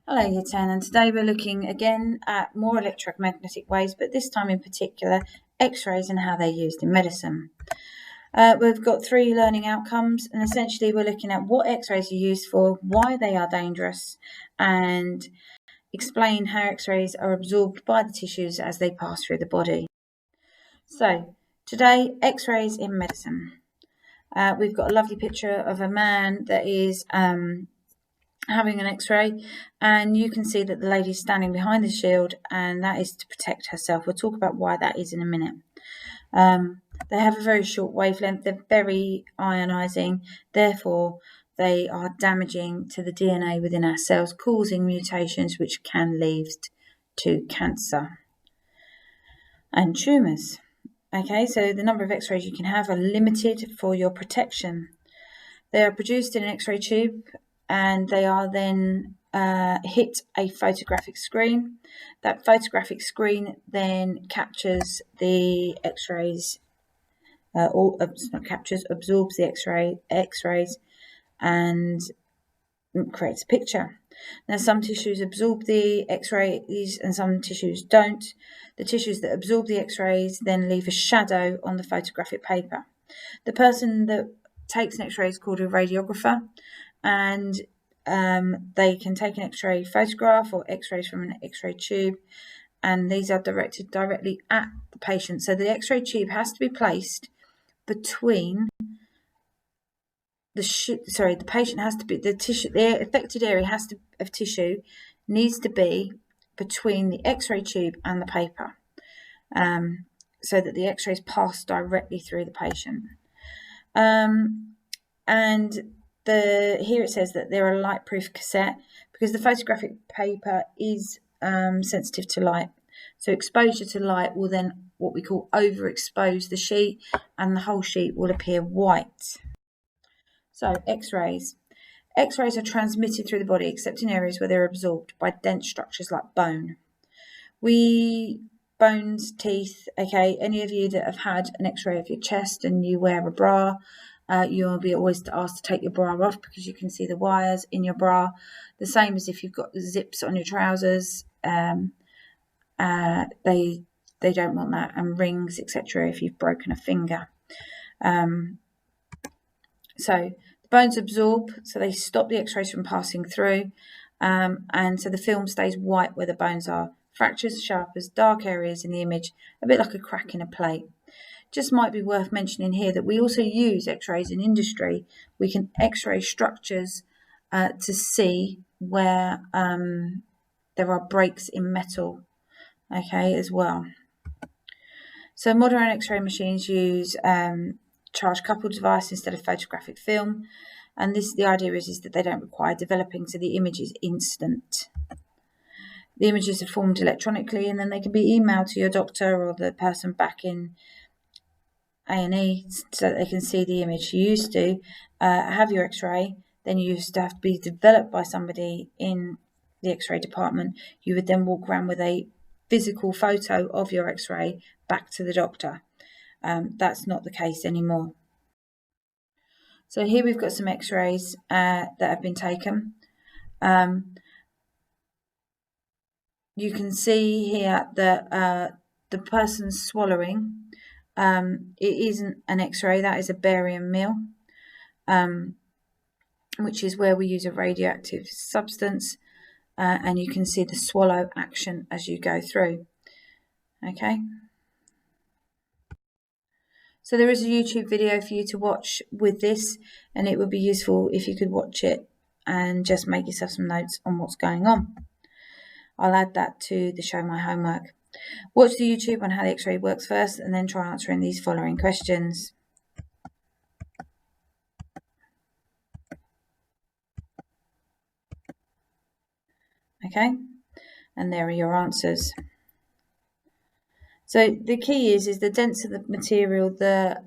Hello, Year 10, and today we're looking again at more electromagnetic waves, but this time in particular X-rays and how they're used in medicine. We've got 3 learning outcomes, and essentially we're looking at what X-rays are used for, why they are dangerous, and explain how X-rays are absorbed by the tissues as they pass through the body. So, today, X-rays in medicine. We've got a lovely picture of a man that is having an X-ray, and you can see that the lady's standing behind the shield, and that is to protect herself. We'll talk about why that is in a minute. They have a very short wavelength. They're very ionizing, therefore they are damaging to the DNA within our cells, causing mutations which can lead to cancer and tumours. Okay, so the number of X-rays you can have are limited for your protection. They are produced in an X-ray tube, and they are then hit a photographic screen. That photographic screen then captures the X-rays, absorbs the X-rays, and creates a picture. Now, some tissues absorb the X-rays and some tissues don't. The tissues that absorb the X-rays then leave a shadow on the photographic paper. The person that takes an X-ray is called a radiographer, and they can take an X-ray photograph or X-rays from an X-ray tube, and these are directed directly at the patient. So the X-ray tube has to be placed between the patient has to be the affected area of tissue needs to be between the X-ray tube and the paper, so that the X-rays pass directly through the patient. And here it says that they're a light-proof cassette because the photographic paper is sensitive to light. So exposure to light will then what we call overexpose the sheet, and the whole sheet will appear white. So X-rays. X-rays are transmitted through the body except in areas where they're absorbed by dense structures like bone. Bones, teeth, okay, any of you that have had an X-ray of your chest and you wear a bra, you'll be always asked to take your bra off because you can see the wires in your bra. The same as if you've got the zips on your trousers, they don't want that, and rings, etc. if you've broken a finger. So the bones absorb, so they stop the X-rays from passing through, and so the film stays white where the bones are. Fractures show up as dark areas in the image, a bit like a crack in a plate. Just might be worth mentioning here that we also use X-rays in industry. We can X-ray structures to see where there are breaks in metal, okay, as well. So modern X-ray machines use charge coupled device instead of photographic film, and the idea is that they don't require developing, so the image is instant. The images are formed electronically, and then they can be emailed to your doctor or the person back in A&E so that they can see the image. You used to have your X-ray, then you used to have to be developed by somebody in the X-ray department. You would then walk around with a physical photo of your X-ray back to the doctor. That's not the case anymore. So here we've got some X-rays that have been taken. You can see here that the person's swallowing. It isn't an X-ray, that is a barium meal, which is where we use a radioactive substance, and you can see the swallow action as you go through. Okay. So there is a YouTube video for you to watch with this, and it would be useful if you could watch it and just make yourself some notes on what's going on. I'll add that to the show my homework. Watch the YouTube on how the X-ray works first, and then try answering these following questions. Okay, and there are your answers. So the key is the denser the material, the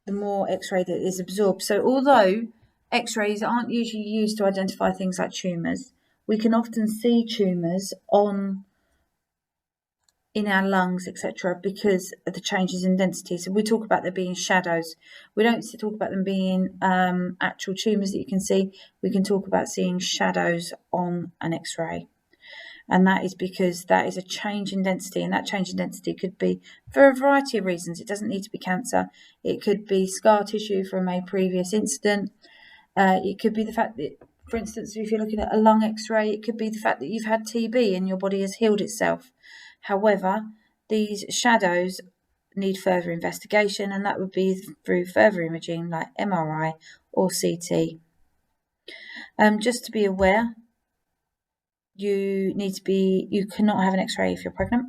more X-ray that is absorbed. So although X-rays aren't usually used to identify things like tumours, we can often see tumours in our lungs, etc., because of the changes in density. So we talk about there being shadows. We don't talk about them being actual tumours that you can see. We can talk about seeing shadows on an X-ray. And that is because that is a change in density, and that change in density could be for a variety of reasons. It doesn't need to be cancer. It could be scar tissue from a previous incident. It could be the fact that, for instance, if you're looking at a lung X-ray, it could be the fact that you've had TB and your body has healed itself. However, these shadows need further investigation, and that would be through further imaging like MRI or CT. Just to be aware, you cannot have an X-ray if you're pregnant,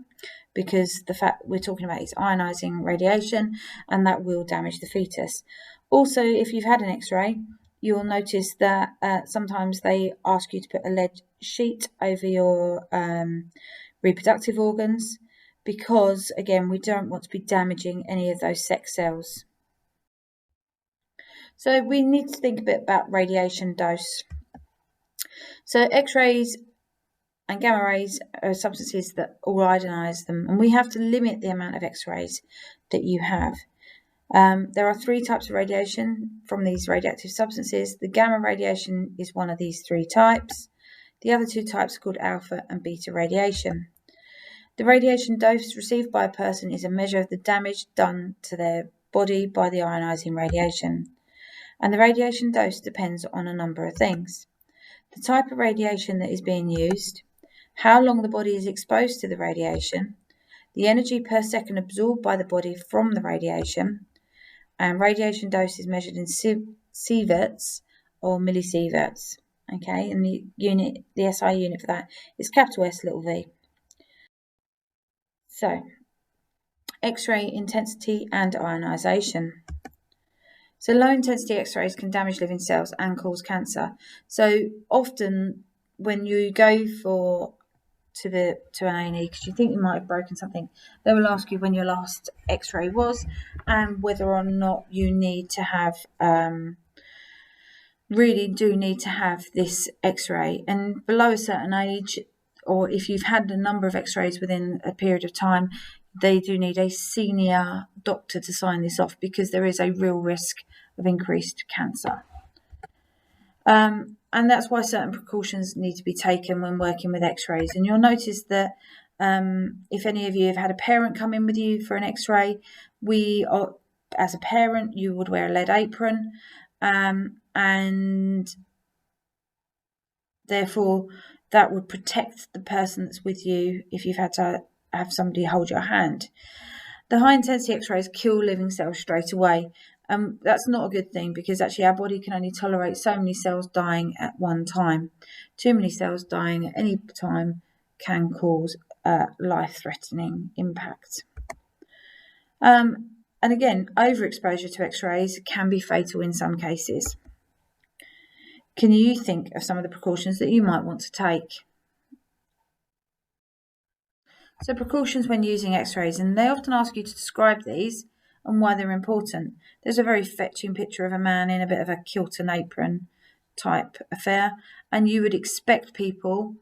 because the fact we're talking about is ionizing radiation, and that will damage the fetus. Also, if you've had an X-ray, you will notice that sometimes they ask you to put a lead sheet over your reproductive organs, because again, we don't want to be damaging any of those sex cells. So we need to think a bit about radiation dose. So X-rays and gamma rays are substances that all ionize them, and we have to limit the amount of X-rays that you have. There are 3 types of radiation from these radioactive substances. The gamma radiation is one of these 3 types. The other 2 types are called alpha and beta radiation. The radiation dose received by a person is a measure of the damage done to their body by the ionizing radiation. And the radiation dose depends on a number of things: the type of radiation that is being used, how long the body is exposed to the radiation, the energy per second absorbed by the body from the radiation, and radiation dose is measured in sieverts or millisieverts. Okay, and the SI unit for that is capital S, little v. So, X-ray intensity and ionization. So low intensity X-rays can damage living cells and cause cancer. So often when you go to an A&E because you think you might have broken something, they will ask you when your last X-ray was and whether or not you need to have really do need to have this X-ray. And below a certain age, or if you've had a number of X-rays within a period of time, they do need a senior doctor to sign this off, because there is a real risk of increased cancer. And that's why certain precautions need to be taken when working with X-rays. And you'll notice that if any of you have had a parent come in with you for an X-ray, as a parent, you would wear a lead apron, and therefore that would protect the person that's with you if you've had to have somebody hold your hand. The high intensity X-rays kill living cells straight away. That's not a good thing, because actually our body can only tolerate so many cells dying at one time. Too many cells dying at any time can cause life-threatening impact. And again, overexposure to X-rays can be fatal in some cases. Can you think of some of the precautions that you might want to take? So precautions when using X-rays, and they often ask you to describe these and why they're important. There's a very fetching picture of a man in a bit of a kilt and apron type affair, and you would expect people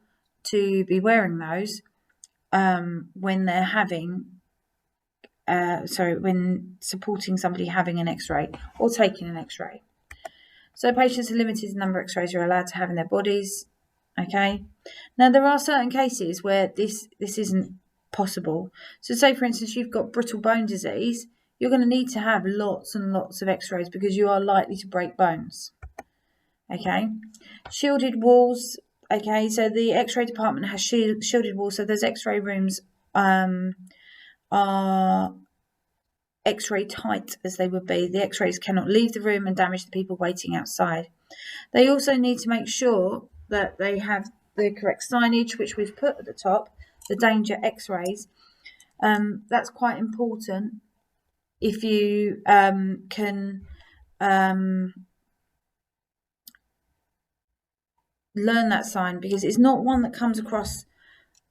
to be wearing those when they're when supporting somebody having an X-ray or taking an X-ray. So patients are limited to number of X-rays you're allowed to have in their bodies. Okay. Now there are certain cases where this isn't possible. So say for instance you've got brittle bone disease, you're going to need to have lots and lots of X-rays because you are likely to break bones. Okay. Shielded walls. Okay, so the X-ray department has shielded walls, so those X-ray rooms are X-ray tight as they would be. The X-rays cannot leave the room and damage the people waiting outside. They also need to make sure that they have the correct signage, which we've put at the top, the danger X-rays. That's quite important if you can learn that sign, because it's not one that comes across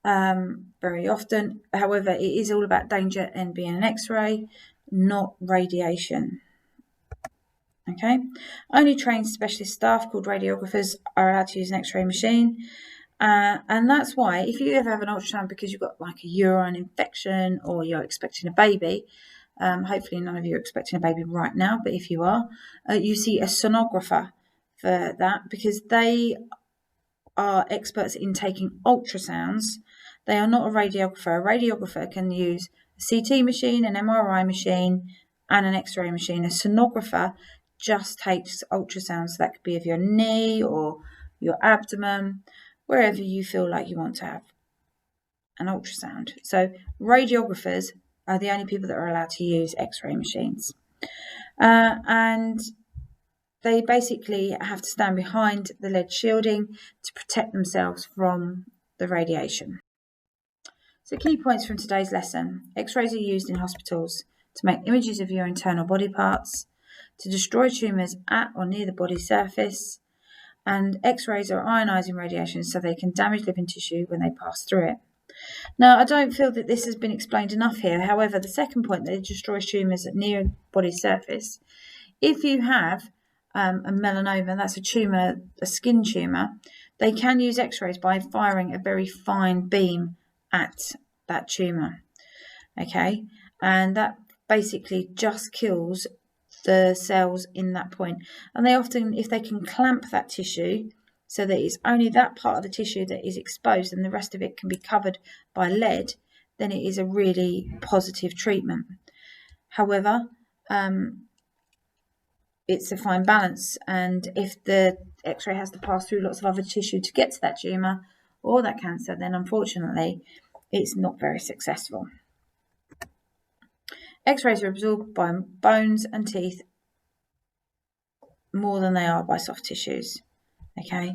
very often. However, it is all about danger and being an X-ray, not radiation. Okay, only trained specialist staff called radiographers are allowed to use an X-ray machine. And that's why if you ever have an ultrasound because you've got like a urine infection or you're expecting a baby, hopefully none of you are expecting a baby right now, but if you are, you see a sonographer for that because they are experts in taking ultrasounds. They are not a radiographer. A radiographer can use a CT machine, an MRI machine, and an X-ray machine. A sonographer just takes ultrasounds. That could be of your knee or your abdomen, wherever you feel like you want to have an ultrasound. So radiographers are the only people that are allowed to use X-ray machines. And they basically have to stand behind the lead shielding to protect themselves from the radiation. So key points from today's lesson. X-rays are used in hospitals to make images of your internal body parts, to destroy tumours at or near the body surface, and X-rays are ionising radiation so they can damage living tissue when they pass through it. Now, I don't feel that this has been explained enough here. However, the second point, that it destroys tumours at near body surface. If you have a melanoma, that's a tumour, a skin tumour, they can use X-rays by firing a very fine beam at that tumour. Okay, and that basically just kills the cells in that point. And they often, if they can clamp that tissue so that it's only that part of the tissue that is exposed and the rest of it can be covered by lead, then it is a really positive treatment. However, it's a fine balance, and if the X-ray has to pass through lots of other tissue to get to that tumour or that cancer, then unfortunately it's not very successful. X-rays are absorbed by bones and teeth more than they are by soft tissues. Okay,